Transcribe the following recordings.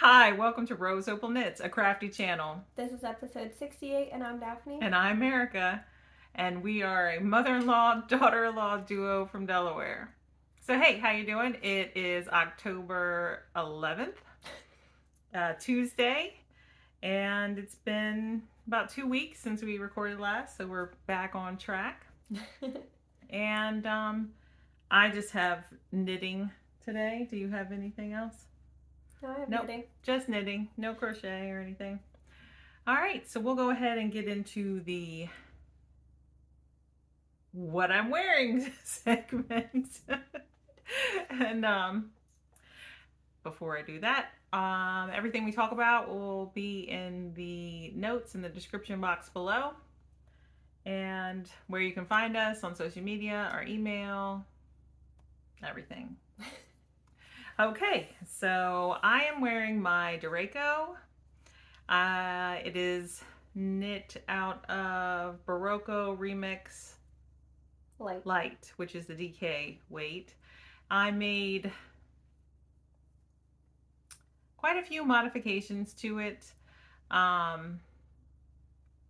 Hi, welcome to Rose Opal Knits, a crafty channel. This is episode 68, and I'm Daphne. And I'm Erica, and we are a mother-in-law, daughter-in-law duo from Delaware. So hey, how you doing? It is October 11th, Tuesday, and it's been about 2 weeks since we recorded last, so we're back on track. And I just have knitting today. Do you have anything else? No, I have Nope, knitting. just knitting, no crochet or anything. All right, so we'll go ahead and get into the what I'm wearing segment. And before I do that, everything we talk about will be in the notes in the description box below, and where you can find us on social media, our email, everything. Okay, so I am wearing my Dureco. It is knit out of Barocco Remix Light, which is the DK weight. I made quite a few modifications to it. The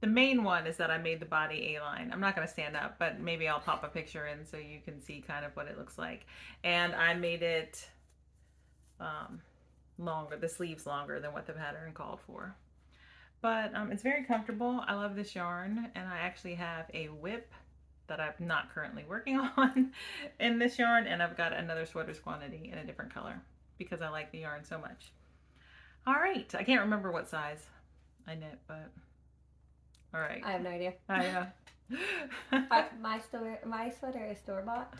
main one is that I made the body A-line. I'm not going to stand up, but maybe I'll pop a picture in so you can see kind of what it looks like. And I made it longer, the sleeves longer than what the pattern called for. But it's very comfortable. I love this yarn, and I actually have a whip that I'm not currently working on in this yarn, and I've got another sweater's quantity in a different color because I like the yarn so much. All right, I can't remember what size I knit, but all right. I have no idea. My sweater is store-bought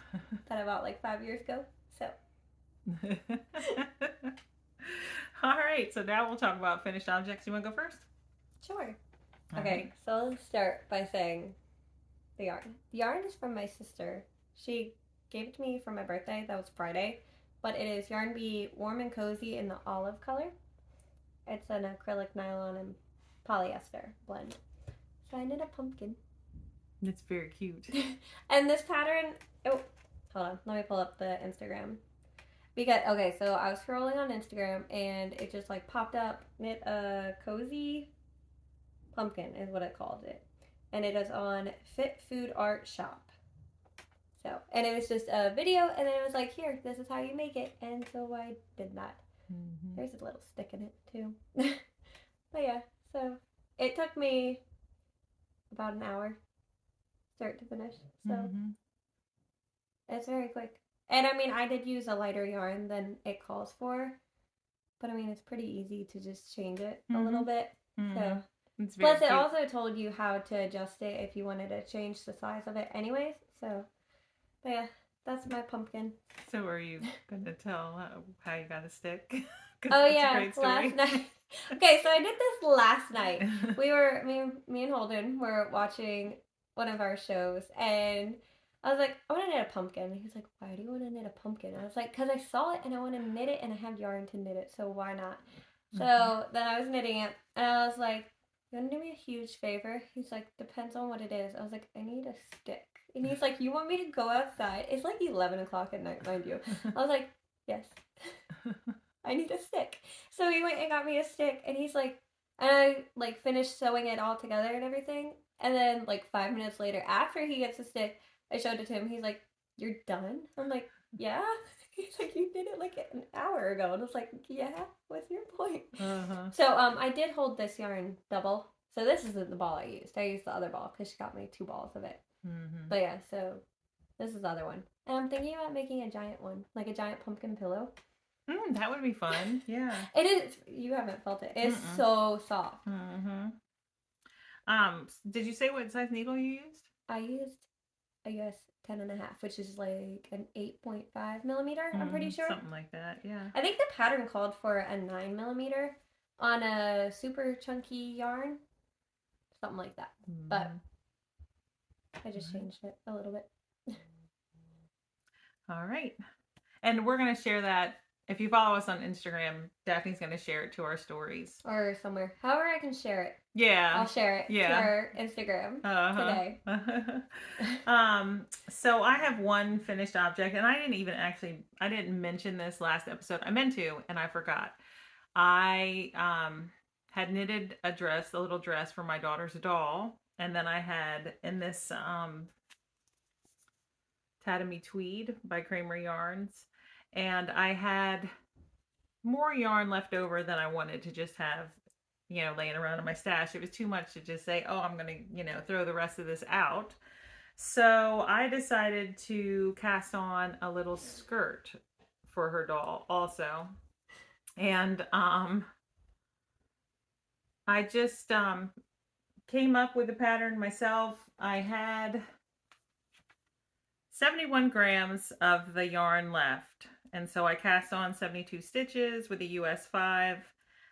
that I bought like 5 years ago, so. All right, so now we'll talk about finished objects. You want to go first? Sure. Okay, so let's start by saying the yarn. The yarn is from my sister. She gave it to me for my birthday. That was Friday. But it is Yarn Bee Warm and Cozy in the olive color. It's an acrylic nylon and polyester blend. So I knit a pumpkin. It's very cute. And this pattern, oh, hold on, let me pull up the Instagram. Because, okay, so I was scrolling on Instagram and it just like popped up, knit a cozy pumpkin is what it called it. And it is on Fit Food Art Shop. So, and it was just a video, and then it was like, here, this is how you make it. And so I did that. Mm-hmm. There's a little stick in it too. But yeah, so it took me about an hour, start to finish. So it's very quick. And I mean, I did use a lighter yarn than it calls for, but I mean, it's pretty easy to just change it a little bit. So. Plus, it also told you how to adjust it if you wanted to change the size of it anyways. So, but yeah, that's my pumpkin. So are you going to tell how you got a stick? Oh yeah, last night. Okay, so I did this last night. Me and Holden were watching one of our shows, and I was like, I want to knit a pumpkin. He was like, why do you want to knit a pumpkin? I was like, because I saw it and I want to knit it, and I have yarn to knit it, so why not? So then I was knitting it, and I was like, you want to do me a huge favor? He's like, depends on what it is. I was like, I need a stick. And he's like, you want me to go outside? It's like 11 o'clock at night, mind you. I was like, yes. I need a stick. So he went and got me a stick, and he's like, and I like finished sewing it all together and everything. And then like 5 minutes later, after he gets the stick, I showed it to him. He's like, you're done? I'm like, yeah. He's like, you did it like an hour ago. And I was like, yeah, what's your point? So I did hold this yarn double. So this isn't the ball I used. I used the other ball because she got me 2 balls of it. But yeah, so this is the other one. And I'm thinking about making a giant one, like a giant pumpkin pillow. That would be fun. Yeah. It is. You haven't felt it. It's so soft. Did you say what size needle you used? I used, I guess, 10.5, which is like an 8.5 millimeter. I'm pretty sure. Something like that. Yeah. I think the pattern called for a 9 millimeter on a super chunky yarn, something like that. But I just changed it a little bit. All right, and we're gonna share that. If you follow us on Instagram, Daphne's going to share it to our stories. Or somewhere. However I can share it. Yeah. I'll share it to our Instagram today. So I have one finished object, and I didn't mention this last episode. I meant to, and I forgot. I had knitted a dress, a little dress for my daughter's doll. And then I had in this Tatami Tweed by Kramer Yarns. And I had more yarn left over than I wanted to just have, laying around in my stash. It was too much to just say, oh, I'm going to, throw the rest of this out. So I decided to cast on a little skirt for her doll also. And I just came up with the pattern myself. I had 71 grams of the yarn left. And so I cast on 72 stitches with a US 5.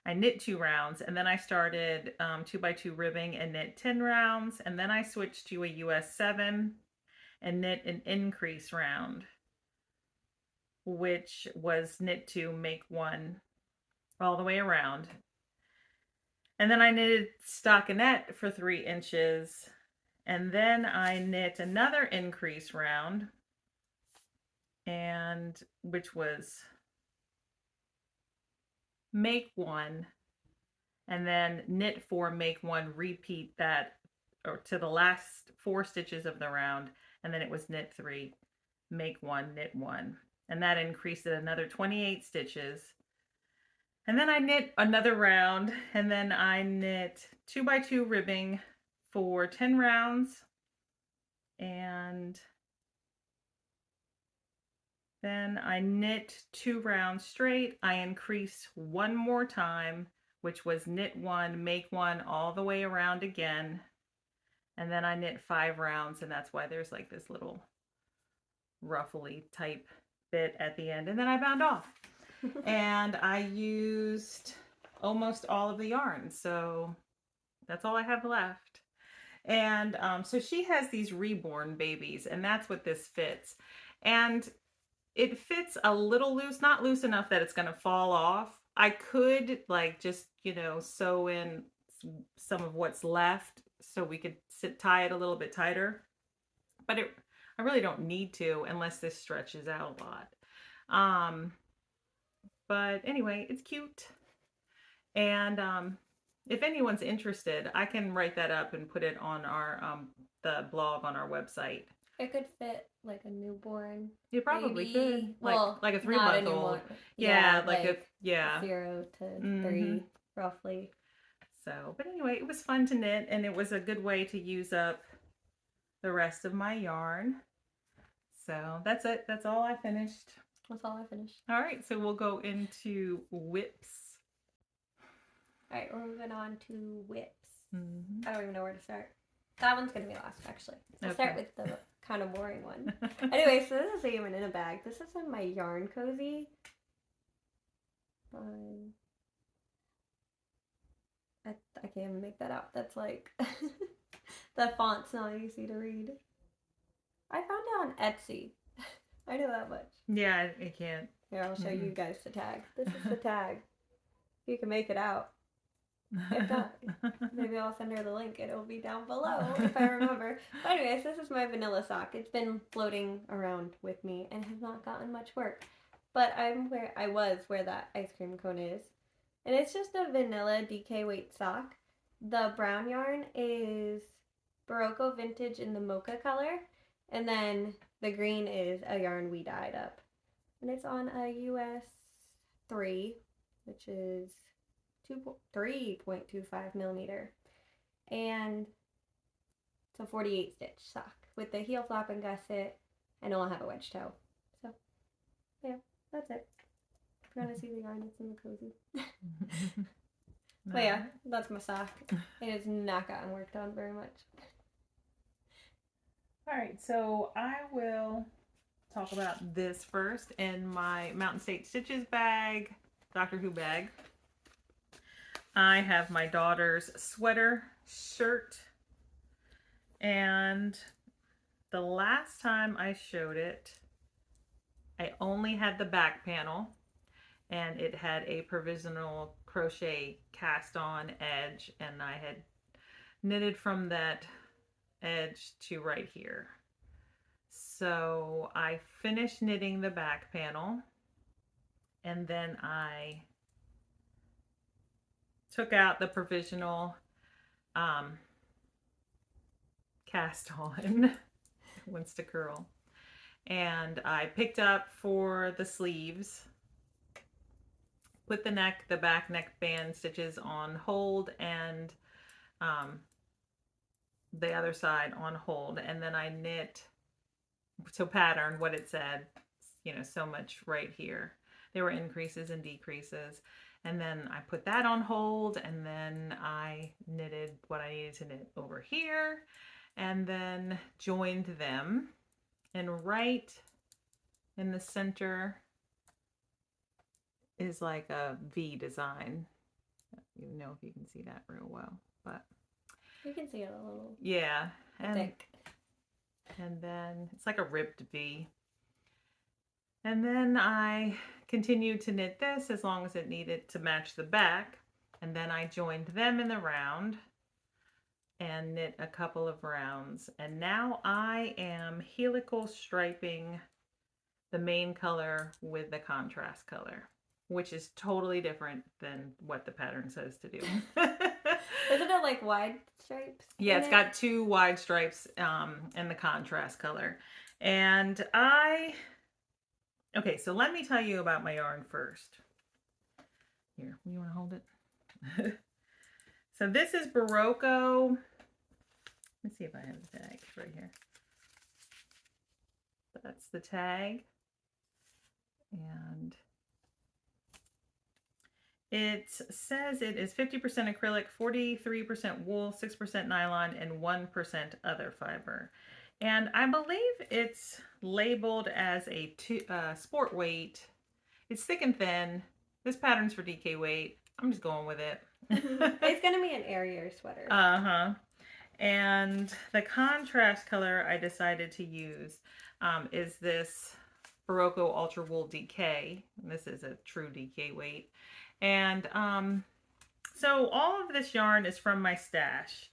I knit 2 rounds, and then I started 2x2 ribbing and knit 10 rounds. And then I switched to a US 7 and knit an increase round, which was knit 2, make 1 all the way around. And then I knitted stockinette for 3 inches. And then I knit another increase round, and which was make 1, and then knit 4, make 1, repeat that or to the last 4 stitches of the round, and then it was knit 3, make 1, knit 1, and that increased it another 28 stitches. And then I knit another round, and then I knit 2x2 ribbing for 10 rounds, and then I knit 2 rounds straight. I increased 1 more time, which was knit 1, make 1 all the way around again. And then I knit 5 rounds, and that's why there's like this little ruffly type bit at the end. And then I bound off. And I used almost all of the yarn, so that's all I have left. And so she has these reborn babies, and that's what this fits. And it fits a little loose, not loose enough that it's going to fall off. I could like just, sew in some of what's left so we could tie it a little bit tighter. But I really don't need to unless this stretches out a lot. But anyway, it's cute. And if anyone's interested, I can write that up and put it on our the blog on our website. It could fit like a newborn. You probably baby. could. Well, like a 3-month-old. Yeah, like a 0 to 3 roughly. So, but anyway, it was fun to knit, and it was a good way to use up the rest of my yarn. So that's it. That's all I finished. That's all I finished. All right, so we'll go into whips. All right, we're moving on to whips. I don't even know where to start. That one's going to be last, actually. So start with the kind of boring one. Anyway, so this is even in a bag. This is in my yarn cozy. I can't even make that out. That's like, the font's not easy to read. I found it on Etsy. I know that much. Yeah, I can't. Here, I'll show you guys the tag. This is the tag. You can make it out. If not, maybe I'll send her the link. It'll be down below if I remember. But anyways, this is my vanilla sock. It's been floating around with me and has not gotten much work. But I'm where I was where that ice cream cone is. And it's just a vanilla DK weight sock. The brown yarn is Barocco Vintage in the mocha color. And then the green is a yarn we dyed up. And it's on a US 3, which is 3.25 millimeter. And it's a 48 stitch sock with the heel flap and gusset, and it'll have a wedge toe. So, yeah, that's it. If you want to see the yarn, it's in the cozy. But yeah, that's my sock. It has not gotten worked on very much. All right, so I will talk about this first in my Mountain State Stitches bag, Doctor Who bag. I have my daughter's sweater shirt, and the last time I showed it, I only had the back panel, and it had a provisional crochet cast on edge, and I had knitted from that edge to right here. So I finished knitting the back panel, and then I took out the provisional cast on wants to curl, and I picked up for the sleeves, put the back neckband stitches on hold, and the other side on hold, and then I knit to pattern what it said, you know, so much right here. There were increases and decreases, and then I put that on hold, and then I knitted what I needed to knit over here, and then joined them, and right in the center is like a V design. I don't know if you can see that real well, but you can see it a little. Yeah, and thick. And then it's like a ribbed V. And then I continued to knit this as long as it needed to match the back, and then I joined them in the round and knit a couple of rounds, and now I am helical striping the main color with the contrast color, which is totally different than what the pattern says to do. Isn't it like wide stripes? Yeah, it's got 2 wide stripes in the contrast color. And okay, so let me tell you about my yarn first. Here, you want to hold it? So this is Barocco. Let's see if I have the tag right here. That's the tag. And it says it is 50% acrylic, 43% wool, 6% nylon, and 1% other fiber. And I believe it's labeled as a sport weight. It's thick and thin. This pattern's for DK weight. I'm just going with it. It's going to be an airier sweater. Uh-huh. And the contrast color I decided to use is this Barocco Ultra Wool DK. This is a true DK weight. And so all of this yarn is from my stash.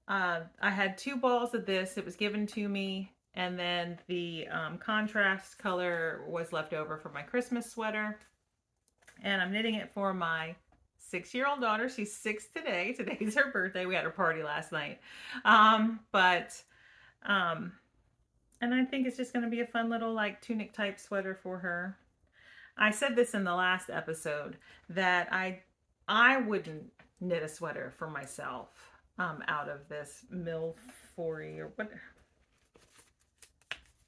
I had 2 balls of this. It was given to me, and then the contrast color was left over for my Christmas sweater. And I'm knitting it for my 6-year-old daughter. She's 6 today. Today's her birthday. We had her party last night. And I think it's just going to be a fun little like tunic type sweater for her. I said this in the last episode that I wouldn't knit a sweater for myself out of this Milfory or what.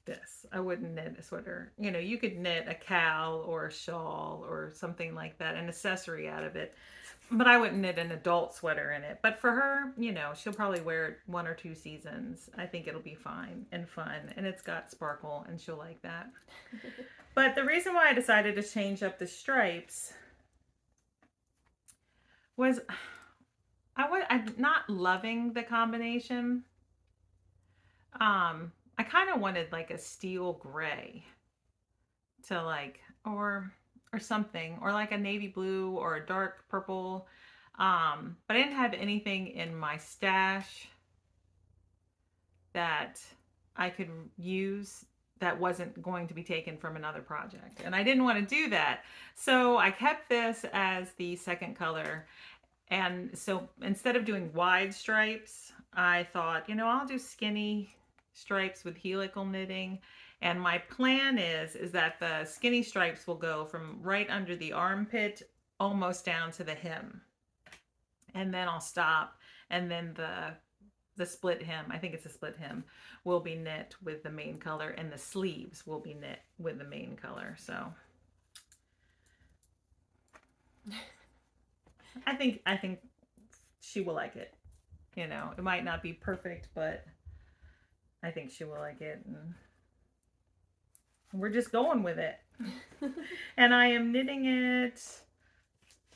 This. I wouldn't knit a sweater. You know, you could knit a cowl or a shawl or something like that, an accessory out of it. But I wouldn't knit an adult sweater in it. But for her, you know, she'll probably wear it 1 or 2 seasons. I think it'll be fine and fun. And it's got sparkle and she'll like that. But the reason why I decided to change up the stripes was I'm not loving the combination. I kind of wanted like a steel gray to like, or something, or like a navy blue or a dark purple. But I didn't have anything in my stash that I could use that wasn't going to be taken from another project. And I didn't want to do that. So I kept this as the second color. And so instead of doing wide stripes, I thought, you know, I'll do skinny stripes with helical knitting, and my plan is that the skinny stripes will go from right under the armpit almost down to the hem, and then I'll stop, and then the split hem, I think it's a split hem, will be knit with the main color, and the sleeves will be knit with the main color. So I think she will like it. You know, it might not be perfect, but I think she will like it, and we're just going with it. And I am knitting it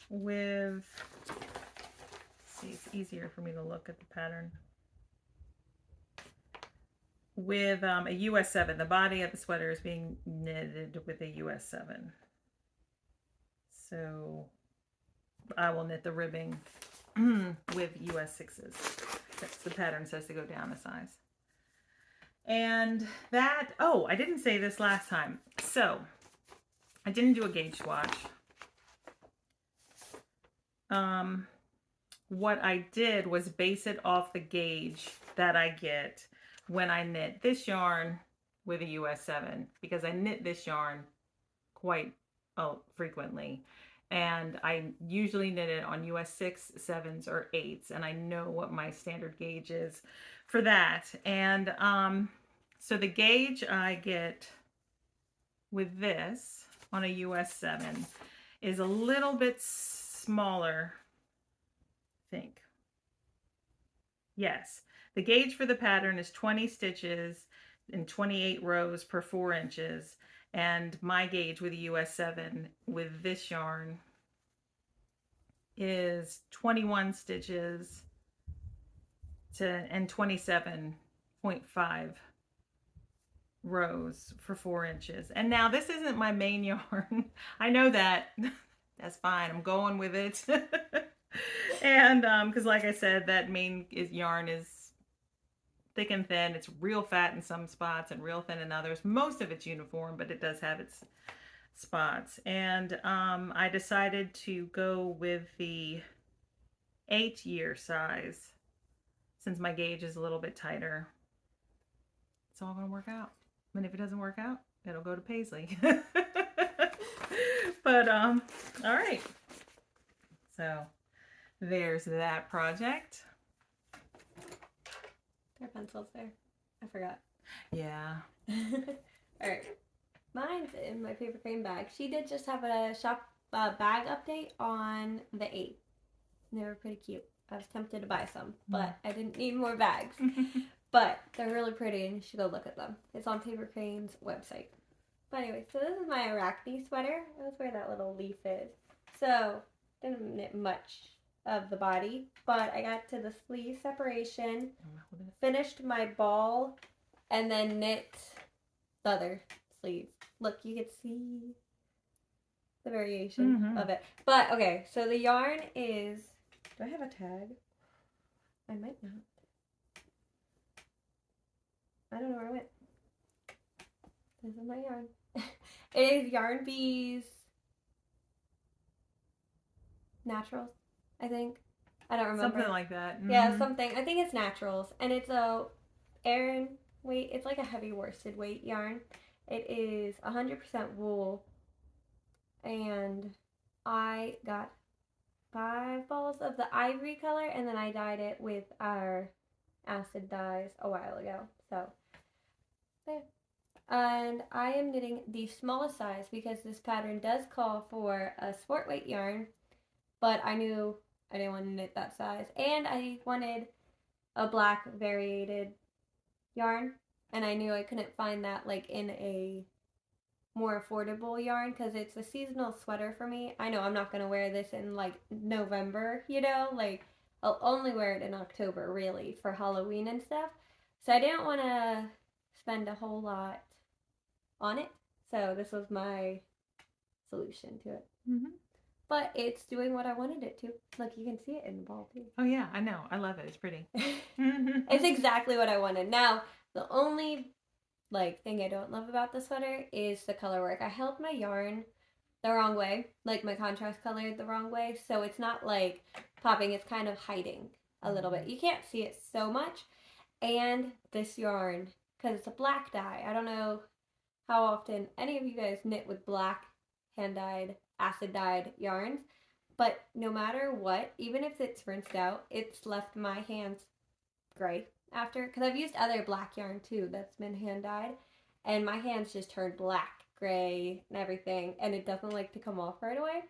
with, let's see, it's easier for me to look at the pattern, with a US 7. The body of the sweater is being knitted with a US 7. So I will knit the ribbing with US 6s. That's the pattern says to go down a size. And that, oh, I didn't say this last time. So I didn't do a gauge swatch. what I did was base it off the gauge that I get when I knit this yarn with a US 7, because I knit this yarn quite frequently. And I usually knit it on US 6, 7s, or 8s, and I know what my standard gauge is for that. And so the gauge I get with this on a US 7 is a little bit smaller, I think. Yes, the gauge for the pattern is 20 stitches and 28 rows per 4 inches. And my gauge with a US 7 with this yarn is 21 stitches and 27.5 rows for 4 inches. And now this isn't my main yarn. I know that. That's fine. I'm going with it. And because like I said, that main yarn is thick and thin. It's real fat in some spots and real thin in others. Most of it's uniform, but it does have its spots. And I decided to go with the 8-year size since my gauge is a little bit tighter. It's all going to work out. And if it doesn't work out, it'll go to Paisley. But all right. So there's that project. There are pencils there. I forgot. Yeah. All right. Mine's in my paper crane bag. She did just have a shop bag update on the 8th. They were pretty cute. I was tempted to buy some, but I didn't need more bags. But they're really pretty and you should go look at them. It's on Paper Crane's website. But anyway, so this is my Arachne sweater. That's where that little leaf is. So, didn't knit much of the body, but I got to the sleeve separation, finished my ball, and then knit the other sleeve. Look, you can see the variation of it. But, okay, so the yarn is... Do I have a tag? I might not. I don't know where it went. This is my yarn. It is Yarn Bees Naturals, I think. I don't remember. Something like that. Yeah, something. I think it's Naturals. And it's a Aran weight. It's like a heavy worsted weight yarn. It is 100% wool. And I got 5 balls of the ivory color, and then I dyed it with our acid dyes a while ago. So, there. And I am knitting the smallest size because this pattern does call for a sport weight yarn, but I knew I didn't want to knit that size. And I wanted a black variated yarn, and I knew I couldn't find that like in a more affordable yarn because it's a seasonal sweater for me. I know I'm not going to wear this in like November, you know, like I'll only wear it in October really for Halloween and stuff. So I didn't want to spend a whole lot on it. So this was my solution to it. But it's doing what I wanted it to. Look, you can see it in the ball too. Oh yeah, I know. I love it. It's pretty. It's exactly what I wanted. Now, the only like thing I don't love about the sweater is the color work. I held my yarn the wrong way, like my contrast colored the wrong way, so it's not like popping, it's kind of hiding a little bit. You can't see it so much. And this yarn, because it's a black dye, I don't know how often any of you guys knit with black hand-dyed, acid-dyed yarns, but no matter what, even if it's rinsed out, it's left my hands gray after, because I've used other black yarn too that's been hand-dyed, and my hands just turned black, gray, and everything, and it doesn't like to come off right away.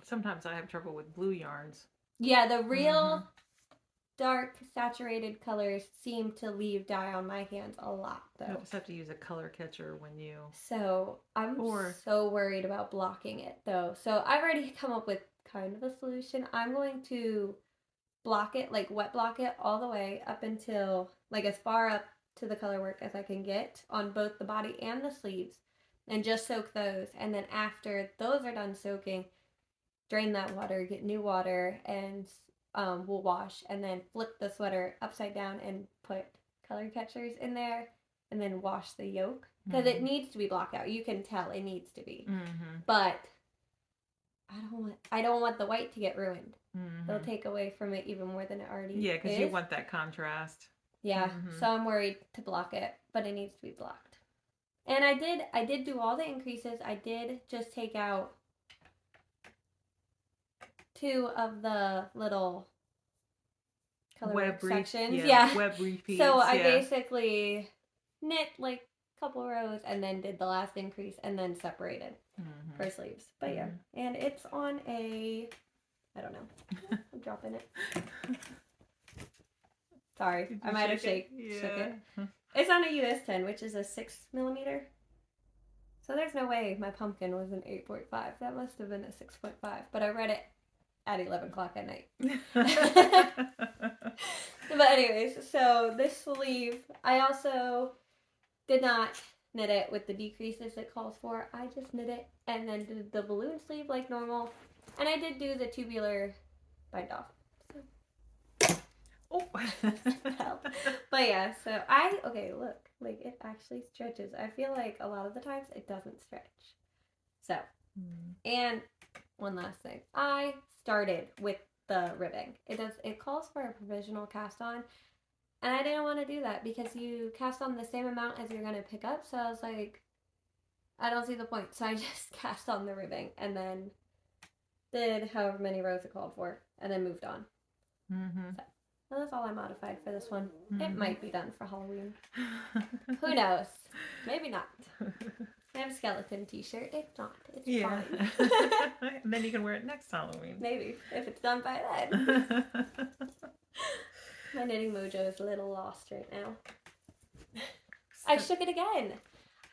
Sometimes I have trouble with blue yarns. Yeah, the real dark saturated colors seem to leave dye on my hands a lot though. You just have to use a color catcher when you... So I'm so worried about blocking it though. So I've already come up with kind of a solution. I'm going to block it, like wet block it all the way up until like as far up to the color work as I can get on both the body and the sleeves, and just soak those. And then after those are done soaking, drain that water, get new water, and we'll wash, and then flip the sweater upside down and put color catchers in there, and then wash the yoke because it needs to be blocked out. You can tell it needs to be, but I don't want the white to get ruined. Mm-hmm. It'll take away from it even more than it already is. Yeah, because you want that contrast. Yeah, so I'm worried to block it, but it needs to be blocked. And I did do all the increases. I did just take out 2 of the little colorwork sections. Yeah. Web repeats. So I basically knit like a couple rows and then did the last increase and then separated for sleeves. But yeah, and it's on a, I don't know. I'm dropping it. Sorry, I might have shook it. It's on a US 10, which is a 6mm. So there's no way my pumpkin was an 8.5. That must have been a 6.5. But I read it at 11 o'clock at night. But anyways, so this sleeve, I also did not knit it with the decreases it calls for. I just knit it and then did the balloon sleeve like normal. And I did do the tubular bind off. Oh. But yeah, so okay, look, like it actually stretches. I feel like a lot of the times it doesn't stretch. So, and one last thing. I started with the ribbing. It calls for a provisional cast on, and I didn't want to do that because you cast on the same amount as you're going to pick up. So I was like, I don't see the point. So I just cast on the ribbing and then did however many rows it called for and then moved on. So that's all I modified for this one. It might be done for Halloween. Who knows? Maybe not. I have a skeleton t-shirt. If not, it's fine. And then you can wear it next Halloween. Maybe, if it's done by then. My knitting mojo is a little lost right now. I shook it again.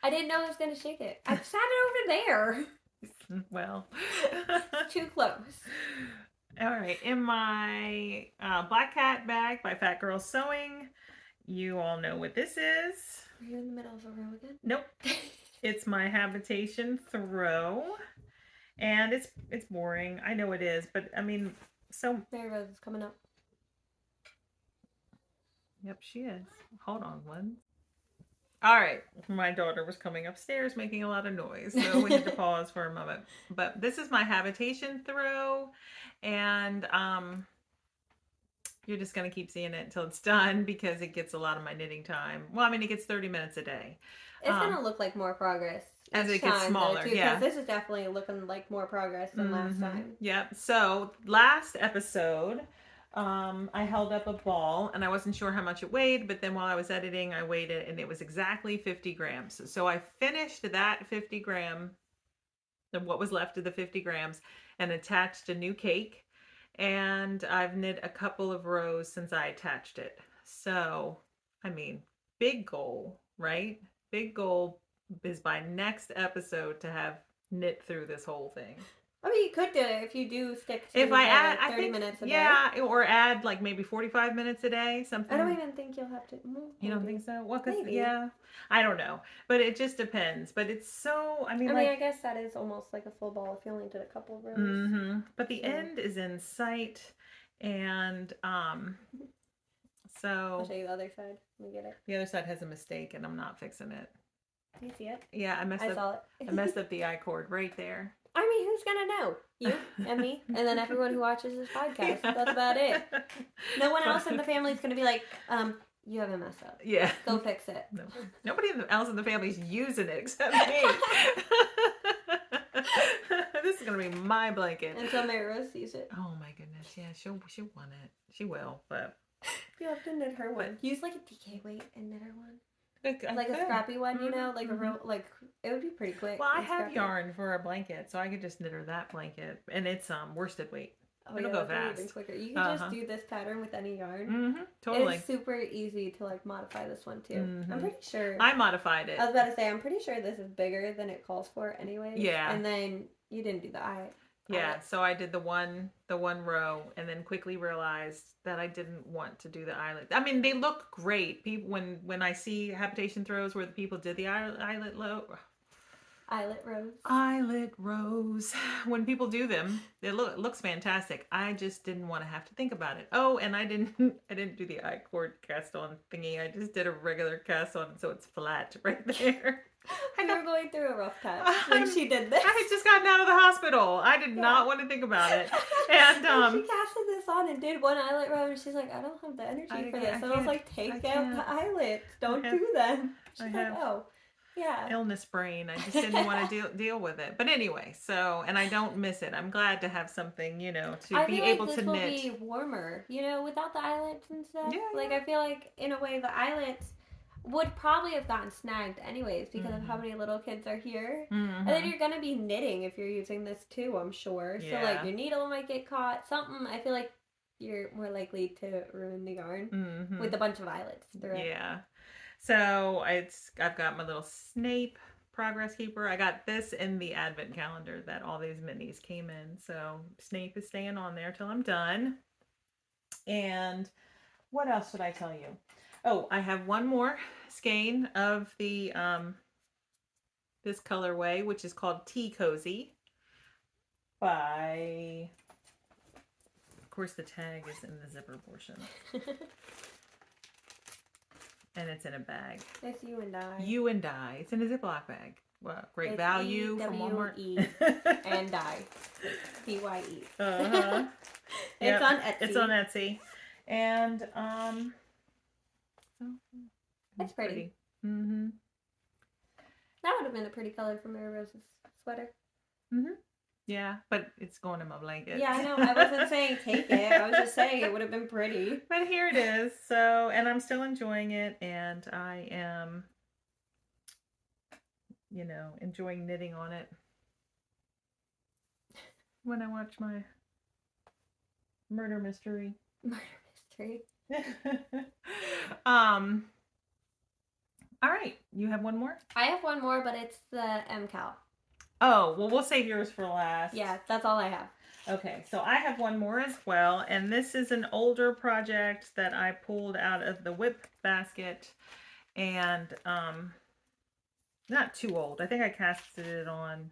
I didn't know I was going to shake it. I sat it over there. Well. Too close. All right, in my Black Cat bag by Fat Girl Sewing, you all know what this is. Are you in the middle of a row again? Nope. It's my habitation throw, and it's boring. I know it is, but I mean, so Mary Rose is coming up. Yep, she is. Hold on one. All right, my daughter was coming upstairs making a lot of noise, so we had to pause for a moment. But this is my habitation throw, and you're just going to keep seeing it until it's done because it gets a lot of my knitting time. Well, I mean, it gets 30 minutes a day. It's going to look like more progress as it gets smaller, though, yeah. Because this is definitely looking like more progress than last time. Yep. So last episode, I held up a ball and I wasn't sure how much it weighed, but then while I was editing, I weighed it and it was exactly 50 grams. So I finished that 50 gram, what was left of the 50 grams, and attached a new cake. And I've knit a couple of rows since I attached it. So, I mean, big goal, right? Big goal is by next episode to have knit through this whole thing. I mean, you could do it if you do stick to if I add 30 minutes a day. Yeah, or add like maybe 45 minutes a day, something. I don't even think you'll have to. You don't think so? Well, because, yeah, I don't know. But it just depends. But it's so, I mean, I guess that is almost like a full ball if you only did a couple of rows. But the end is in sight. And so. I'll show you the other side. Let me get it. The other side has a mistake and I'm not fixing it. You see it? Yeah, I saw it. I messed up the I cord right there. I mean, who's gonna know? You and me, and then everyone who watches this podcast. Yeah. That's about it. No one else in the family is gonna be like, you haven't messed up. Yeah. Go fix it. No. Nobody else in the family is using it except me. This is gonna be my blanket. Until Mary Rose sees it. Oh my goodness. Yeah, she'll want it. She will, but you have to knit her one. Use like a DK weight and knit her one. Like a scrappy one, you know, like a real, like, it would be pretty quick. Well, I have yarn for a blanket, so I could just knit her that blanket, and it's worsted weight. Oh, it'll go fast. Even quicker. You can just do this pattern with any yarn. Totally. It's super easy to like modify this one too. I'm pretty sure. I modified it. I was about to say, I'm pretty sure this is bigger than it calls for anyway. Yeah. And then you didn't do the eye. Yeah, so I did the one row and then quickly realized that I didn't want to do the eyelet. I mean, they look great. People, when I see habitation throws where the people did the eyelet rows. When people do them, it looks fantastic. I just didn't want to have to think about it. Oh, and I didn't do the I cord cast on thingy. I just did a regular cast on, so it's flat right there. We were going through a rough patch when she did this. I had just gotten out of the hospital. I did not want to think about it. And she casted this on and did one eyelet row, and she's like, I don't have the energy for this. And I was like, take out the eyelets. Don't do them. She's like, oh. Yeah. Illness brain. I just didn't want to deal with it. But anyway, so, and I don't miss it. I'm glad to have something, you know, to be able to knit. I feel like this will be warmer, you know, without the eyelets and stuff. Yeah, like, I feel like, in a way, the eyelets would probably have gotten snagged anyways because of how many little kids are here. And then you're going to be knitting if you're using this too, I'm sure. Yeah. So, like, your needle might get caught. Something, I feel like you're more likely to ruin the yarn with a bunch of eyelets through it. Yeah. So I've got my little Snape progress keeper. I got this in the advent calendar that all these minis came in. So Snape is staying on there till I'm done. And what else should I tell you? Oh, I have one more skein of the this colorway, which is called Tea Cozy by, of course the tag is in the zipper portion. And it's in a bag. It's You and I. You and I. It's in a Ziploc bag. Well, great it's value from Walmart. And I. D-Y-E. Uh-huh. It's on Etsy. It's on Etsy. And, it's pretty. Mm-hmm. That would have been a pretty color for Mary Rose's sweater. Mm-hmm. Yeah, but it's going in my blanket. Yeah, I know. I wasn't saying take it. I was just saying it would have been pretty. But here it is. So, and I'm still enjoying it. And I am, you know, enjoying knitting on it. When I watch my murder mystery. Murder mystery. All right. You have one more? I have one more, but it's the MCal. Oh, well, we'll save yours for last. Yeah, that's all I have. Okay, so I have one more as well, and this is an older project that I pulled out of the whip basket, and not too old. I think I casted it on,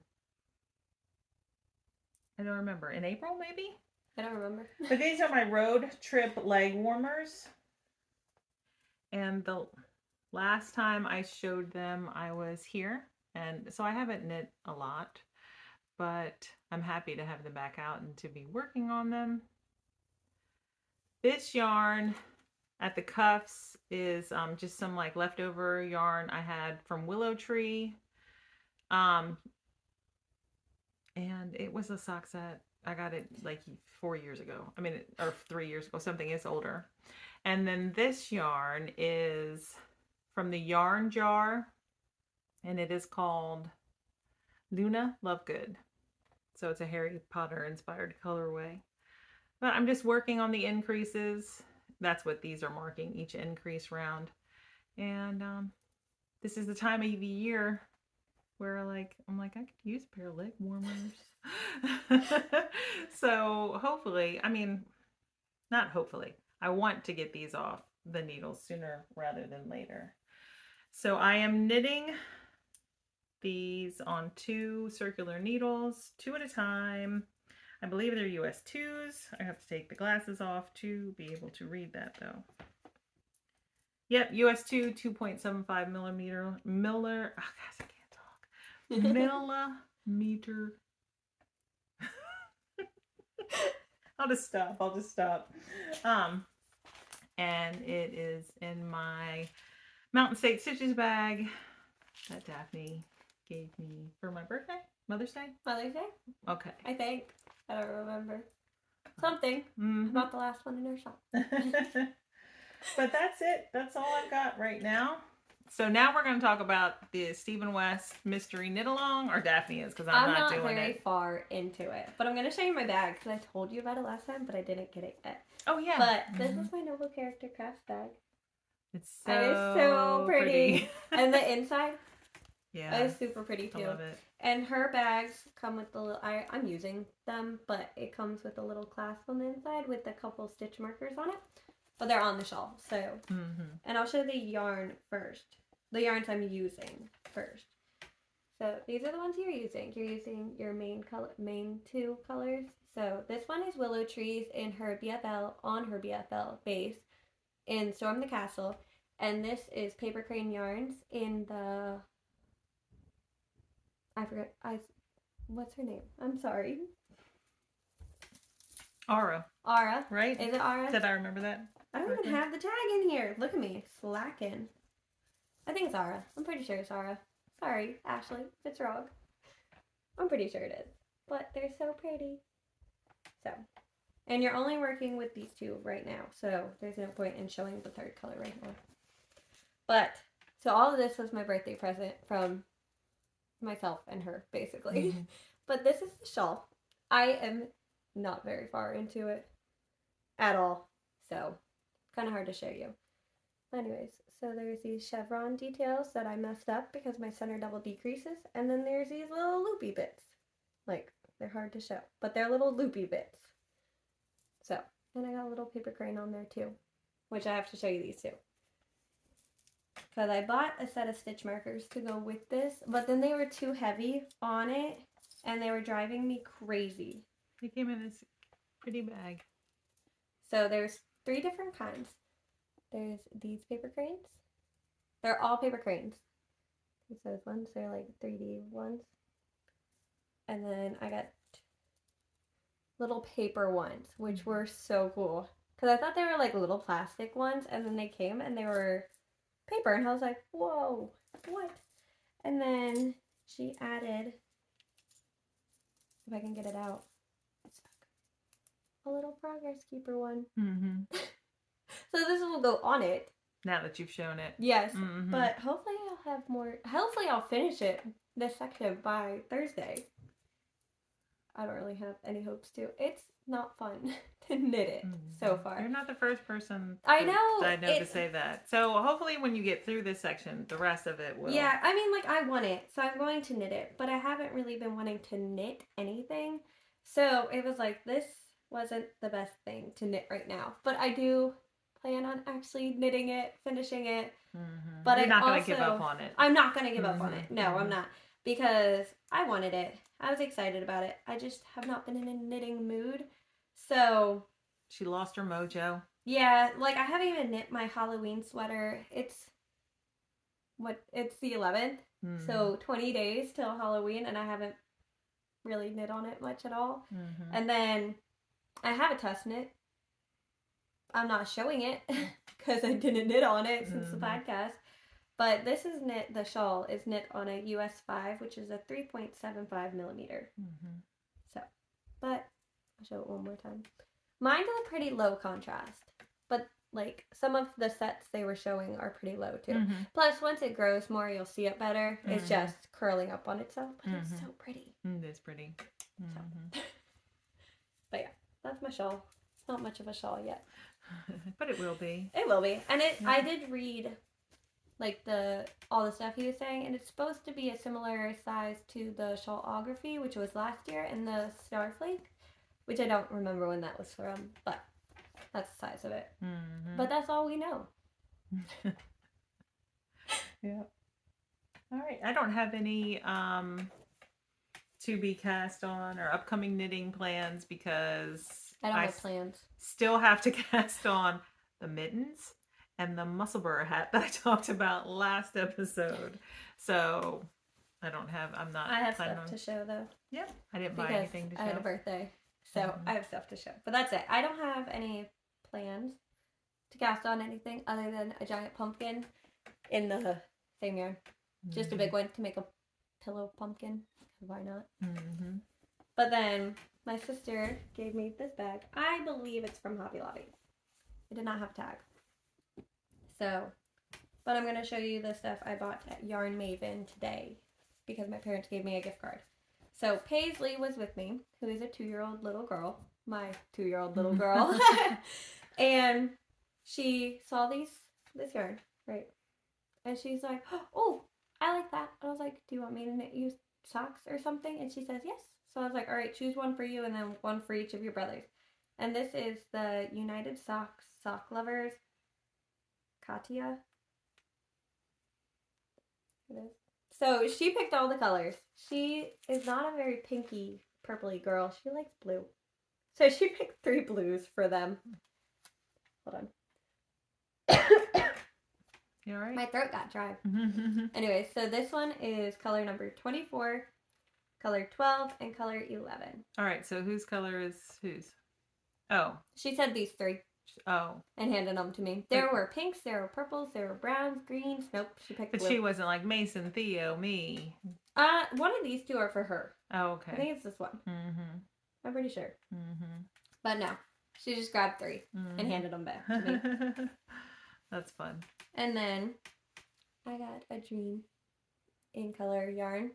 I don't remember, in April maybe? I don't remember. But these are my road trip leg warmers, and the last time I showed them I was here. And so I haven't knit a lot, but I'm happy to have them back out and to be working on them. This yarn at the cuffs is just some like leftover yarn I had from Willow Tree. And it was a sock set. I got it like 4 years ago. I mean, or 3 years ago, something is older. And then this yarn is from the Yarn Jar. And it is called Luna Lovegood. So it's a Harry Potter inspired colorway. But I'm just working on the increases. That's what these are marking, each increase round. And this is the time of the year where I'm like, I could use a pair of leg warmers. So hopefully, I mean, not hopefully, I want to get these off the needles sooner rather than later. So I am knitting these on 2 circular needles, 2 at a time. I believe they're US 2s. I have to take the glasses off to be able to read that though. Yep, US 2, 2.75 millimeter, oh gosh, I can't talk. Millimeter. I'll just stop. And it is in my Mountain State Stitches bag that Daphne gave me for my birthday? Mother's Day? Mother's Day? Okay. I think. I don't remember. Something. About the last one in her shop. But that's it. That's all I've got right now. So now we're going to talk about the Stephen West Mystery Knit Along, or Daphne is, because I'm not doing it. I'm not very far into it. But I'm going to show you my bag, because I told you about it last time, but I didn't get it yet. Oh, yeah. But this is my Noble Character Crafts bag. It's so pretty. And the inside? Yeah. It's super pretty too. I love it. And her bags come with the little, I'm using them, but it comes with a little clasp on the inside with a couple stitch markers on it. But they're on the shawl, so. And I'll show the yarn first. The yarns I'm using first. So these are the ones you're using. You're using your main 2 colors. So this one is Willow Trees in her BFL, on her BFL base in Storm the Castle. And this is Paper Crane Yarns in the I forget. What's her name? I'm sorry. Aura. Aura. Right? Is it Aura? Did I remember that? I don't even have the tag in here. Look at me. Slacking. I think it's Aura. I'm pretty sure it's Aura. Sorry, Ashley, if it's wrong. I'm pretty sure it is. But they're so pretty. So. And you're only working with these two right now. So there's no point in showing the third color right now. But, so all of this was my birthday present from myself and her, basically. Mm-hmm. But this is the shawl. I am not very far into it at all. So, kind of hard to show you. Anyways, so there's these chevron details that I messed up because my center double decreases. And then there's these little loopy bits. Like, they're hard to show, but they're little loopy bits. So, and I got a little paper crane on there too, which I have to show you these two. Because I bought a set of stitch markers to go with this, but then they were too heavy on it, and they were driving me crazy. They came in this pretty bag. So there's 3 different kinds. There's these paper cranes. They're all paper cranes. There's those ones. They're like 3D ones. And then I got little paper ones, which were so cool. Because I thought they were like little plastic ones, and then they came and they were paper, and I was like, whoa, what? And then she added, if I can get it out, a little progress keeper one. Mm-hmm. So this will go on it. Now that you've shown it. Yes, mm-hmm. But hopefully I'll have more, hopefully I'll finish it, this section, by Thursday. I don't really have any hopes to. It's not fun to knit it so far. You're not the first person I know to say that. So hopefully when you get through this section, the rest of it will. Yeah, I mean, like, I want it, so I'm going to knit it, but I haven't really been wanting to knit anything. So it was like, this wasn't the best thing to knit right now. But I do plan on actually knitting it, finishing it. Mm-hmm. But you're not going to give up on it. I'm not going to give up on it. No, I'm not. Because I wanted it. I was excited about it. I just have not been in a knitting mood. So. She lost her mojo. Yeah, like I haven't even knit my Halloween sweater. It's the 11th. Mm-hmm. So 20 days till Halloween, and I haven't really knit on it much at all. Mm-hmm. And then I have a test knit. I'm not showing it because I didn't knit on it since the podcast. But this is knit, the shawl is knit on a US 5, which is a 3.75 millimeter. Mm-hmm. So, but I'll show it one more time. Mine is a pretty low contrast, but like some of the sets they were showing are pretty low too. Mm-hmm. Plus, once it grows more, you'll see it better. Mm-hmm. It's just curling up on itself, but it's so pretty. It is pretty. Mm-hmm. So. But yeah, that's my shawl. It's not much of a shawl yet. But it will be. It will be. And I did read like all the stuff he was saying, and it's supposed to be a similar size to the shawlography, which was last year, and the Starflake, which I don't remember when that was from, but that's the size of it. Mm-hmm. But that's all we know. Yeah. All right. I don't have any to be cast on or upcoming knitting plans because I don't have plans. Still have to cast on the mittens and the muscle burr hat that I talked about last episode. So I have stuff to show though. Yep. I didn't buy anything to show. I had a birthday. So I have stuff to show. But that's it. I don't have any plans to cast on anything other than a giant pumpkin in the same yarn. Mm-hmm. Just a big one to make a pillow pumpkin. Why not? Mm-hmm. But then my sister gave me this bag. I believe it's from Hobby Lobby. It did not have a tag. So, but I'm going to show you the stuff I bought at Yarn Maven today because my parents gave me a gift card. So Paisley was with me, who is a 2-year-old little girl, my 2-year-old little girl, and she saw this yarn, right? And she's like, oh, I like that. I was like, do you want me to knit you socks or something? And she says, yes. So I was like, all right, choose one for you and then one for each of your brothers. And this is the United Socks Sock Lovers Katia. It is. So she picked all the colors. She is not a very pinky, purpley girl. She likes blue. So she picked 3 blues for them. Hold on. You all right? My throat got dry. Anyway, so this one is color number 24, color 12, and color 11. All right, so whose color is whose? Oh. She said these 3. Oh. And handed them to me. There were pinks, there were purples, there were browns, greens. Nope, she picked But blue. she wasn't like Mason, Theo, me. One of these 2 are for her. Oh, okay. I think it's this one. Mm-hmm. I'm pretty sure. Mm-hmm. But no, she just grabbed 3 and handed them back to me. That's fun. And then I got a dream in color yarn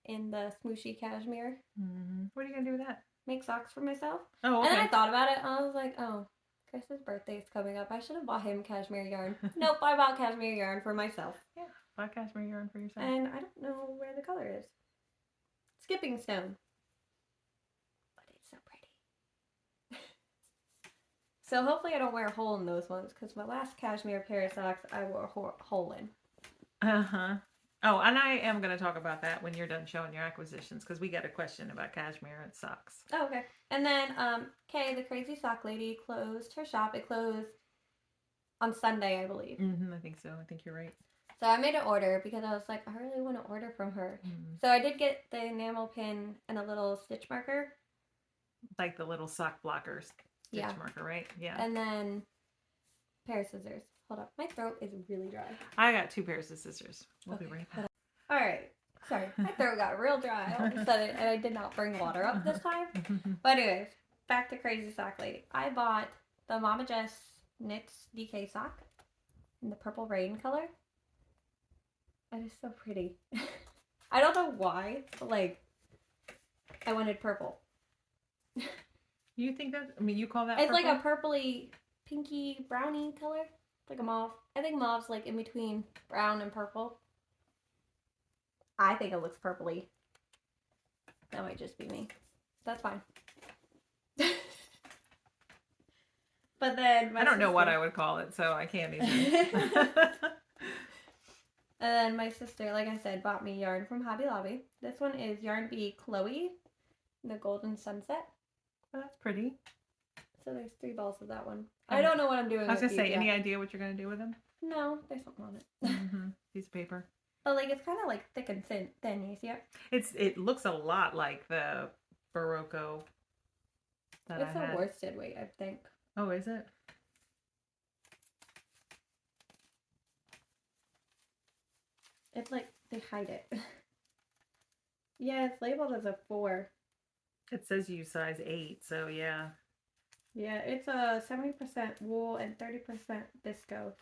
in the smooshy cashmere. Mm-hmm. What are you gonna do with that? Make socks for myself. Oh, okay. And then I thought about it. And I was like, oh, Chris's birthday is coming up. I should have bought him cashmere yarn. Nope, I bought cashmere yarn for myself. Yeah, buy cashmere yarn for yourself. And I don't know where the color is. Skipping stone. But it's so pretty. So hopefully I don't wear a hole in those ones, because my last cashmere pair of socks I wore a hole in. Uh-huh. Oh, and I am going to talk about that when you're done showing your acquisitions, because we got a question about cashmere and socks. Oh, okay. And then Kay, the crazy sock lady, closed her shop. It closed on Sunday, I believe. Mm-hmm, I think so. I think you're right. So I made an order because I was like, I really want to order from her. Mm-hmm. So I did get the enamel pin and a little stitch marker. Like the little sock blockers stitch marker, right? Yeah. And then a pair of scissors. Hold up. My throat is really dry. I got 2 pairs of scissors. We'll be right back. All right. Sorry. My throat got real dry all of a sudden, and I did not bring water up this time. But anyways, back to Crazy Sock Lady. I bought the Mama Jess Knits DK sock in the purple rain color. It is so pretty. I don't know why, but like, I wanted purple. You think that? I mean, you call that? It's purple? like a purpley, pinky, browny color, like a mauve. I think mauve's like in between brown and purple. I think it looks purpley. That might just be me. That's fine. But then I don't know what I would call it, so I can't even. And then my sister, like I said, bought me yarn from Hobby Lobby. This one is Yarn Bee Chloe, the Golden Sunset. Oh, that's pretty. So there's 3 balls of that one. I don't know what I'm doing. I was with gonna say, these any yet. idea what you're gonna do with them? No, there's something on it. Mm-hmm. Piece of paper. But like it's kind of like thick and thin. You see it? It looks a lot like the Barocco that It's I had. a worsted weight, I think. Oh, is it? It's like they hide it. Yeah, it's labeled as a 4. It says you size 8, so yeah. Yeah, it's a 70% wool and 30% visco.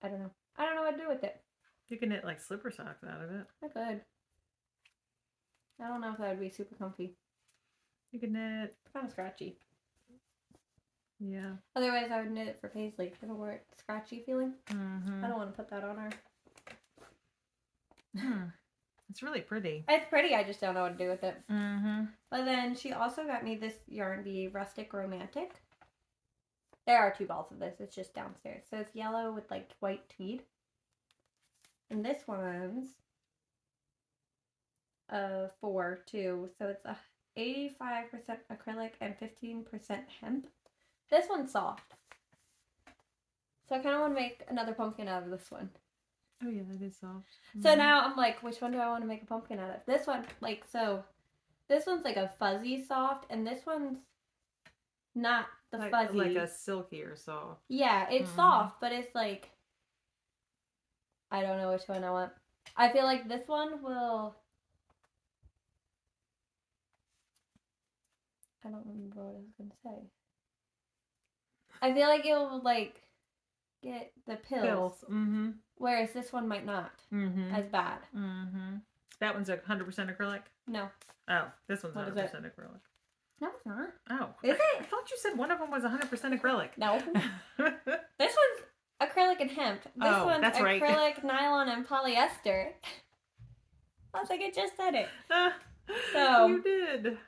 I don't know. I don't know what to do with it. You can knit like slipper socks out of it. I could. I don't know if that would be super comfy. You can knit. Kind of scratchy. Yeah. Otherwise, I would knit it for Paisley if it weren't scratchy feeling. Mm-hmm. I don't want to put that on her. It's really pretty. It's pretty, I just don't know what to do with it. Mm-hmm. But then she also got me this Yarn Bee Rustic Romantic. There are 2 balls of this. It's just downstairs. So it's yellow with like white tweed. And this one's 4 too. So it's a 85% acrylic and 15% hemp. This one's soft. So I kind of want to make another pumpkin out of this one. Oh yeah, that is soft. Mm-hmm. So now I'm like, which one do I want to make a pumpkin out of? This one, like, so this one's like a fuzzy soft, and this one's not the fuzzy. Like a silkier soft. Yeah, it's soft, but it's like, I don't know which one I want. I feel like this one will, I don't remember what I was going to say. I feel like it will, like, get the pills. Mm-hmm. Whereas this one might not. Mm-hmm. As bad. Mm-hmm. That one's 100% acrylic? No. Oh, this one's What 100% is it? acrylic. No, it's not. Oh. Is it? I thought you said one of them was 100% acrylic. No. This one's acrylic and hemp. This one's that's acrylic, right. nylon, and polyester. I was like, I just said it. So you did.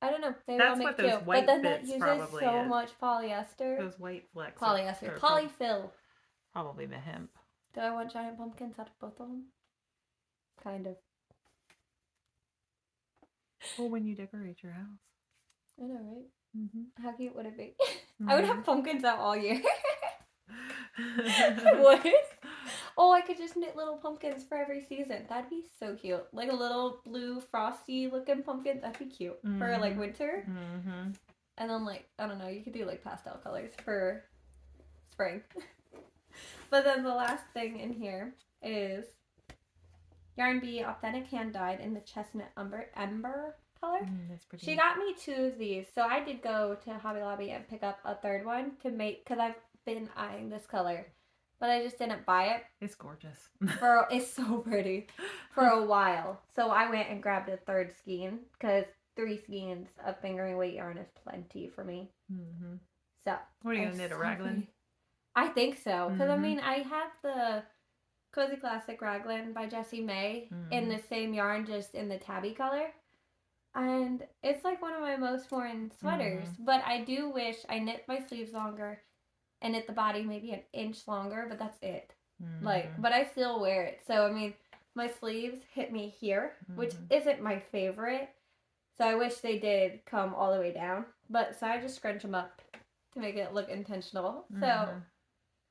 I don't know. Maybe That's I'll make what those 2. white But then that bits uses probably so is. much polyester. Those white flecks. Polyester. are Polyfill. Probably the hemp. Do I want giant pumpkins out of both of them? Kind of. Well, when you decorate your house. I know, right? Mm-hmm. How cute would it be? Mm-hmm. I would have pumpkins out all year. I would. Oh, I could just knit little pumpkins for every season. That'd be so cute. Like a little blue frosty looking pumpkin. That'd be cute for like winter. Mm-hmm. And then like, I don't know, you could do like pastel colors for spring. But then the last thing in here is Yarn Bee Authentic Hand Dyed in the Chestnut Ember color. That's pretty. She got me 2 of these, so I did go to Hobby Lobby and pick up a third one to make, because I've been eyeing this color, but I just didn't buy it. It's gorgeous. It's so pretty for a while. So I went and grabbed a third skein, because 3 skeins of fingering weight yarn is plenty for me. Mm-hmm. So what are you gonna knit, a raglan? I think so, because I mean I have the Cozy Classic Raglan by Jessie May in the same yarn, just in the tabby color. And it's like one of my most worn sweaters. But I do wish I knit my sleeves longer and knit the body maybe an inch longer, but that's it. Like, but I still wear it. So, I mean, my sleeves hit me here, which isn't my favorite. So I wish they did come all the way down. But, so I just scrunch them up to make it look intentional. So,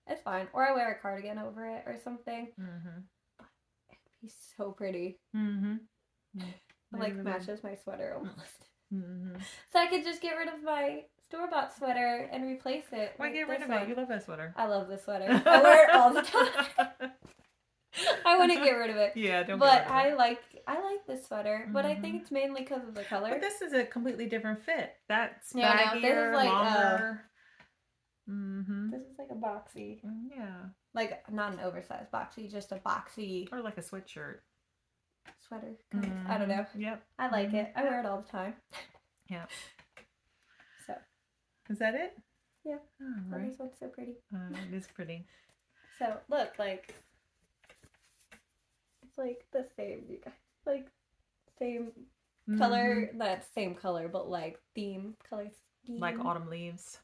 it's fine. Or I wear a cardigan over it or something. But it'd be so pretty. It like matches my sweater almost. So I could just get rid of my store-bought sweater and replace it. Why get rid of it? You love that sweater. I love this sweater. I wear it all the time. I wouldn't get rid of it. Yeah, don't. But get rid of it. I like this sweater. But I think it's mainly because of the color. But this is a completely different fit. That's baggier, no, this is like longer. This is like a boxy. Yeah. Like not an oversized boxy, just a boxy. Or like a sweatshirt. Sweater. I don't know. Yep. I like it. I wear it all the time. Yeah. So. Is that it? Yeah. Oh, right. This one's so pretty. It is pretty. So look, like it's like the same, you guys. Like same color, not same color, but like theme color scheme. Like autumn leaves.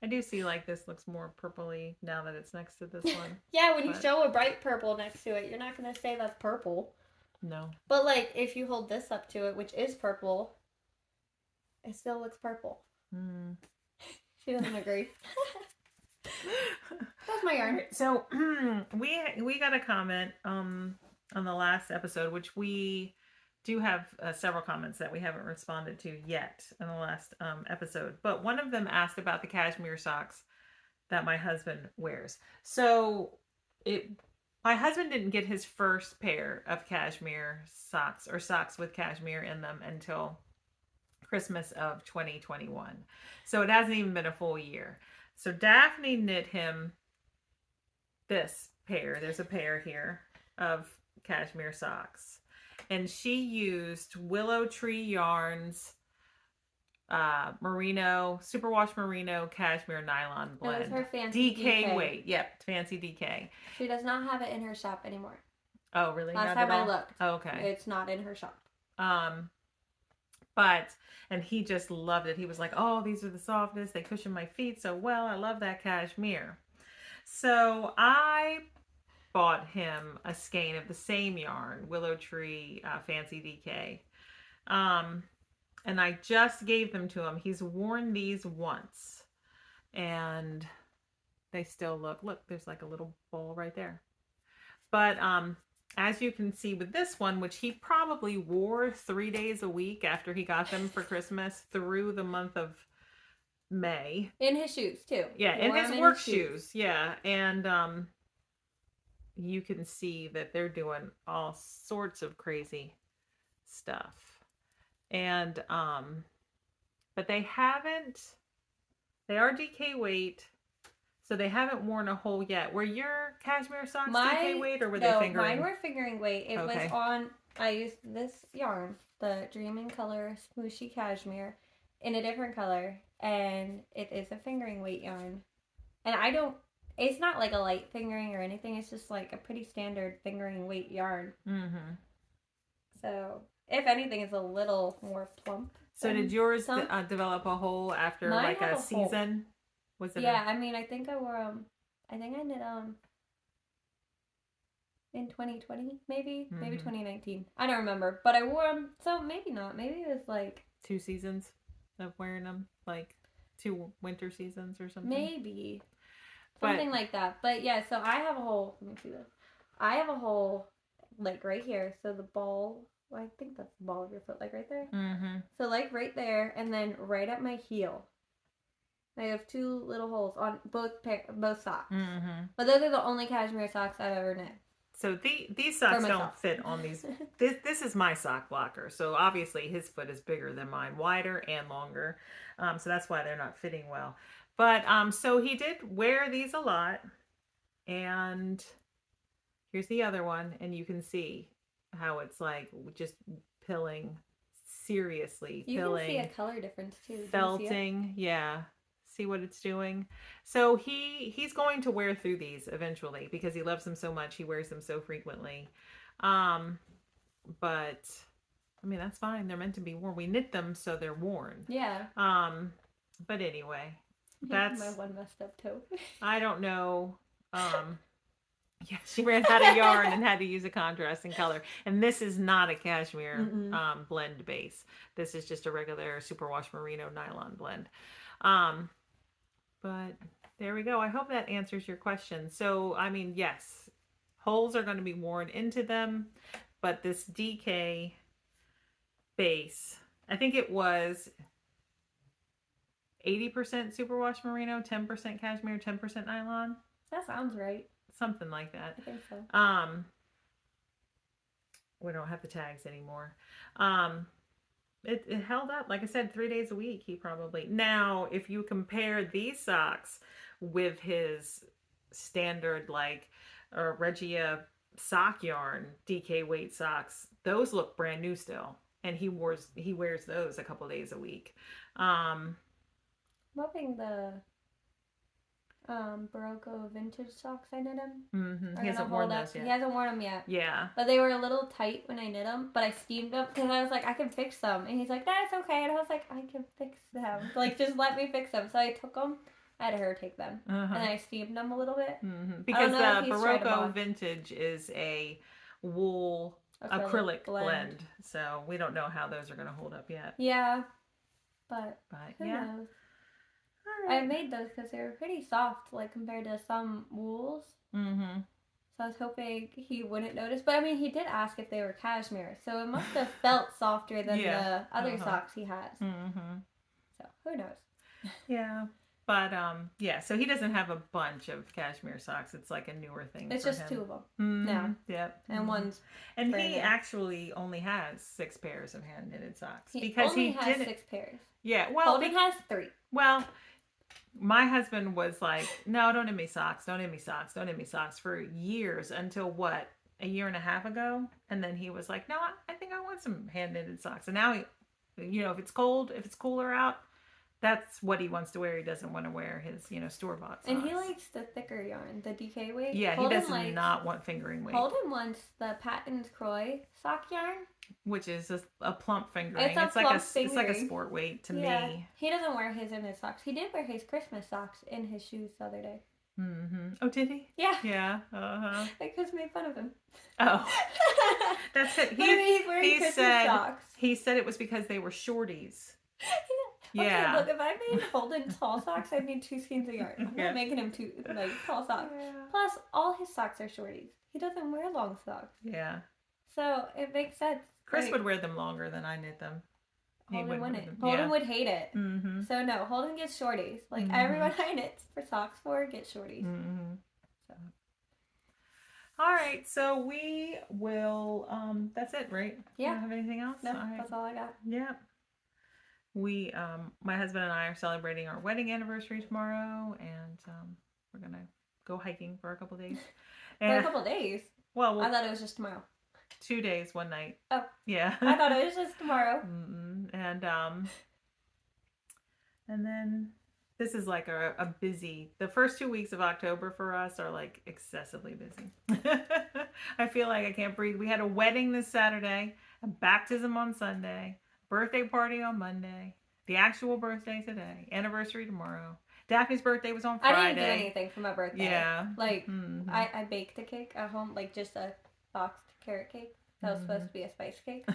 I do see like this looks more purpley now that it's next to this one. Yeah, when you show a bright purple next to it, you're not going to say that's purple. No. But like if you hold this up to it, which is purple, it still looks purple. She doesn't agree. That's my yarn. So we got a comment on the last episode, which we do have several comments that we haven't responded to yet in the last episode. But one of them asked about the cashmere socks that my husband wears. So my husband didn't get his first pair of cashmere socks or socks with cashmere in them until Christmas of 2021. So it hasn't even been a full year. So Daphne knit him this pair. There's a pair here of cashmere socks. And she used Willow Tree Yarns merino, superwash merino, cashmere nylon blend. It was her fancy DK weight. Yep, fancy DK. She does not have it in her shop anymore. Oh, really? Last time I looked. Oh, okay. It's not in her shop. And he just loved it. He was like, oh, these are the softest. They cushion my feet so well. I love that cashmere. So I bought him a skein of the same yarn, Willow Tree Fancy DK. And I just gave them to him. He's worn these once. And they still look, there's like a little bowl right there. But as you can see with this one, which he probably wore 3 days a week after he got them for Christmas through the month of May. In his shoes, too. Yeah, in his work shoes. Yeah, and you can see that they're doing all sorts of crazy stuff. And, but they are DK weight. So they haven't worn a hole yet. Were your cashmere socks DK weight or were they fingering? Mine were fingering weight. It was on, I used this yarn, the Dreaming Color Smooshy Cashmere, in a different color. And it is a fingering weight yarn. And it's not like a light fingering or anything. It's just like a pretty standard fingering weight yarn. Mm-hmm. So, if anything, it's a little more plump. So did yours develop a hole after like a season? Was it? Yeah, I mean, I think I wore I think I knit in 2020, maybe 2019. I don't remember, but I wore them. So maybe not. Maybe it was like 2 seasons of wearing them, like 2 winter seasons or something. Maybe. Something like that. But yeah, so I have a hole. Let me see this. I have a hole, like, right here. So the ball, well, I think that's the ball of your foot, like, right there. Mm-hmm. So, like, right there, and then right at my heel. I have 2 little holes on both socks. Mm-hmm. But those are the only cashmere socks I've ever knit. So these socks don't fit on these. This is my sock blocker. So obviously his foot is bigger than mine, wider and longer. So that's why they're not fitting well. But so he did wear these a lot. And here's the other one. And you can see how it's like just pilling, seriously pilling. You can see a color difference too. Felting, yeah. See what it's doing. So he's going to wear through these eventually because he loves them so much. He wears them so frequently. But I mean, that's fine. They're meant to be worn. We knit them so they're worn. Yeah. But anyway, that's my one messed up toe. I don't know. Yeah, she ran out of yarn and had to use a contrasting color. And this is not a cashmere blend base. This is just a regular superwash merino nylon blend. But there we go. I hope that answers your question. So, I mean, yes, holes are going to be worn into them, but this DK base, I think it was 80% superwash merino, 10% cashmere, 10% nylon. That sounds right. Something like that. I think so. We don't have the tags anymore. It held up, like I said, 3 days a week. He probably now, if you compare these socks with his standard like Regia sock yarn DK weight socks, those look brand new still, and he wears those a couple days a week. I'm hoping the Barocco vintage socks I knit him. Mm-hmm. He hasn't worn those yet. He hasn't worn them yet. Yeah. But they were a little tight when I knit them, but I steamed them because I was like, I can fix them. And he's like, that's okay. And I was like, I can fix them. Like, just let me fix them. So I took them. I had her take them. And I steamed them a little bit. Mm-hmm. Because the Barocco vintage is a wool acrylic blend. So we don't know how those are going to hold up yet. Yeah. But who yeah. knows? Right. I made those because they were pretty soft, like compared to some wools. Mm-hmm. So I was hoping he wouldn't notice. But I mean, he did ask if they were cashmere, so it must have felt softer than the other socks he has. Mm-hmm. So who knows? Yeah. But yeah. So he doesn't have a bunch of cashmere socks. It's like a newer thing. It's for just him. 2 of them. Mm-hmm. Yep. And one's. And he actually only has 6 pairs of hand knitted socks because he has 6 pairs. Yeah. Well, Holden has 3. Well. My husband was like, no, don't knit me socks. Don't knit me socks. Don't knit me socks for years until what? A year and a half ago. And then he was like, no, I think I want some hand knitted socks. And now he, if it's cold, if it's cooler out, that's what he wants to wear. He doesn't want to wear his, store-bought socks. And he likes the thicker yarn, the DK weight. Yeah, Holden he does not want fingering weight. Holden wants the Patent Croy sock yarn. Which is a plump fingering. It's like a sport weight to me. He doesn't wear his in his socks. He did wear his Christmas socks in his shoes the other day. Mm-hmm. Oh, did he? Yeah. Yeah. Uh-huh. I just made fun of him. Oh. That's it. He's wearing Christmas socks. He said it was because they were shorties. Yeah. Okay, look, if I made Holden tall socks, I'd need 2 skeins of yarn. I'm not making him tall socks. Yeah. Plus, all his socks are shorties. He doesn't wear long socks. Yeah. So, it makes sense. Chris would wear them longer than I knit them. Holden wouldn't. Holden would hate it. Mm-hmm. So, no, Holden gets shorties. Like, everyone I knit for socks for gets shorties. Mm-hmm. So. All right, so we will, that's it, right? Yeah. You don't have anything else? No, that's all I got. Yeah. We, my husband and I are celebrating our wedding anniversary tomorrow, and we're going to go hiking for a couple days. For a couple days? Well, I thought it was just tomorrow. 2 days, 1 night. Oh. Yeah. I thought it was just tomorrow. And then this is like a busy, the first 2 weeks of October for us are like excessively busy. I feel like I can't breathe. We had a wedding this Saturday, a baptism on Sunday, birthday party on Monday, the actual birthday today, anniversary tomorrow. Daphne's birthday was on Friday. I didn't do anything for my birthday. Yeah. Like, I baked a cake at home, like just a boxed carrot cake. That was supposed to be a spice cake.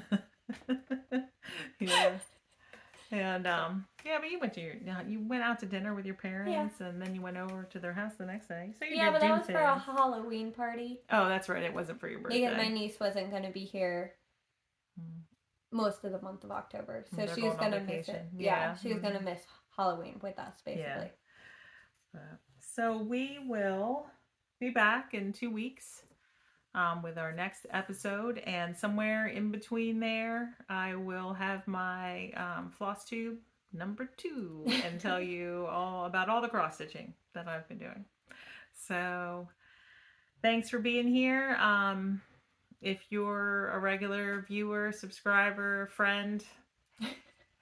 Yeah. And yeah, but you went out to dinner with your parents, and then you went over to their house the next day. So you but that was for a Halloween party. Oh, that's right. It wasn't for your birthday. Because my niece wasn't going to be here most of the month of October, so she was going to miss it. Yeah, she was going to miss Halloween with us, basically. Yeah. So we will be back in 2 weeks with our next episode, and somewhere in between there, I will have my floss tube number 2 and tell you all about all the cross stitching that I've been doing. So thanks for being here. If you're a regular viewer, subscriber, friend,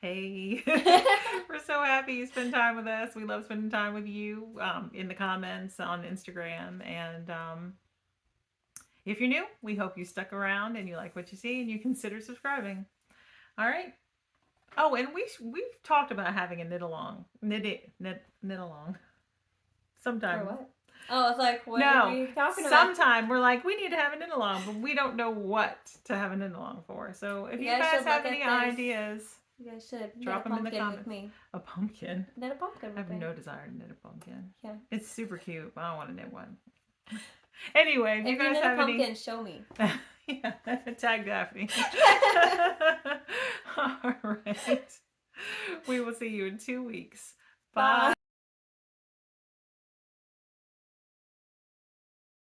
hey, we're so happy you spend time with us. We love spending time with you in the comments on Instagram. And if you're new, we hope you stuck around and you like what you see and you consider subscribing. All right. Oh, and we've talked about having a knit along sometime. For what? Oh, I was like, what are we talking about? Sometime we're like, we need to have a knit along, but we don't know what to have a knit along for. So if you guys have any ideas, you guys should drop them in the comments. With me. A pumpkin? Knit a pumpkin with me. I have no desire to knit a pumpkin. Yeah. It's super cute, but I don't want to knit one. Anyway, if you guys knit have a pumpkin, show me. Yeah, tag Daphne. All right. We will see you in 2 weeks. Bye.